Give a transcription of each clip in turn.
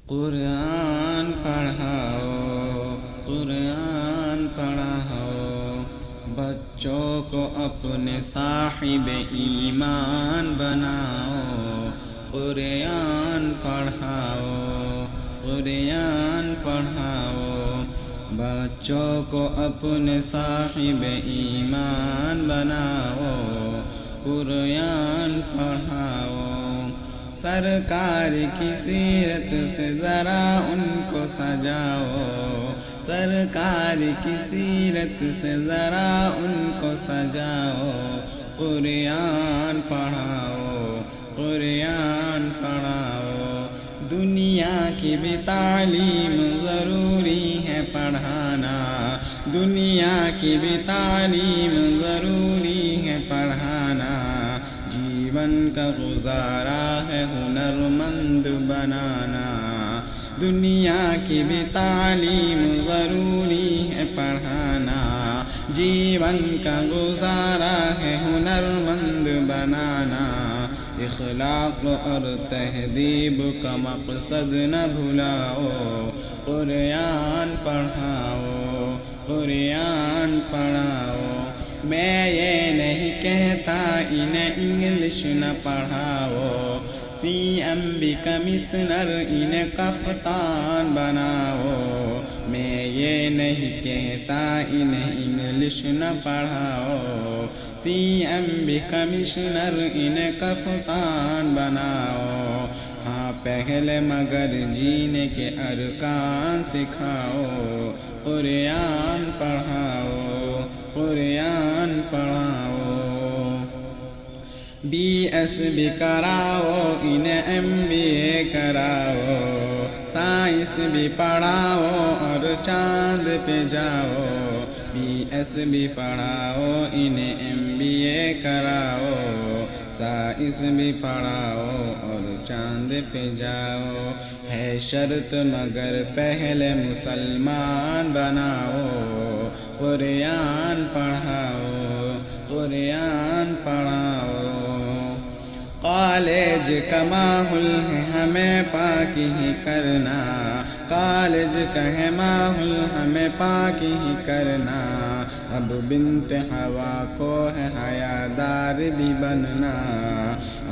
قرآن پڑھاؤ، قرآن پڑھاؤ، بچوں کو اپنے صاحب ایمان بناؤ۔ قرآن پڑھاؤ، قرآن پڑھاؤ، بچوں کو اپنے صاحب ایمان بناؤ۔ قرآن پڑھاؤ، سرکار کی سیرت سے ذرا ان کو سجاؤ۔ سرکار کی سیرت سے ذرا ان کو سجاؤ۔ قرآن پڑھاؤ، قرآن پڑھاؤ، دنیا کی بھی تعلیم ضروری ہے پڑھانا۔ دنیا کی بھی تعلیم ضروری ہے پڑھانا۔ جیون کا گزارا ہے ہنرمند بنانا۔ دنیا کی بھی تعلیم ضروری ہے پڑھانا۔ جیون کا گزارا ہے ہنرمند بنانا۔ اخلاق اور تہذیب کا مقصد نہ بھلاؤ۔ قرآن پڑھاؤ، قرآن پڑھاؤ، میں یہ نہیں کہتا انہیں انگلش نہ پڑھاؤ۔ سی ایم بھی کمشنر انہیں کفتان بناؤ۔ میں یہ نہیں کہتا انہیں انگلش نہ پڑھاؤ۔ سی ایم بھی کمشنر انہیں کفتان بناؤ۔ ہاں پہلے مگر جینے کے ارکان سکھاؤ۔ قرآن پڑھاؤ، قرآن پڑھاؤ، بی ایس بھی کراؤ، انہیں ایم بی اے کراؤ۔ سائنس بھی پڑھاؤ اور چاند پہ جاؤ۔ بی ایس بھی پڑھاؤ، انہیں ایم بی اے کراؤ۔ سائنس بھی پڑھاؤ اور چاند پہ جاؤ۔ ہے شرط مگر پہلے مسلمان بناؤ۔ قرآن پڑھاؤ، قرآن پڑھاؤ، کالج کا ماحول ہے ہمیں پاک ہی کرنا۔ کالج کا ہے ماحول ہمیں پاک ہی کرنا۔ اب بنت ہوا کو ہے حیادار بھی بننا۔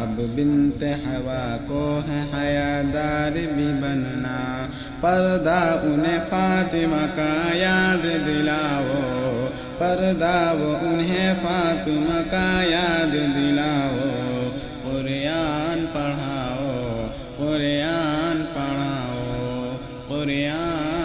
اب بنت ہوا کو ہے حیادار بھی بننا۔ پردہ انہیں فاطمہ کا یاد دلاؤ۔ پردہ وہ انہیں فاطمہ کا یاد دلاؤ۔ قرآن پڑھاؤ، قرآن پڑھاؤ، قرآن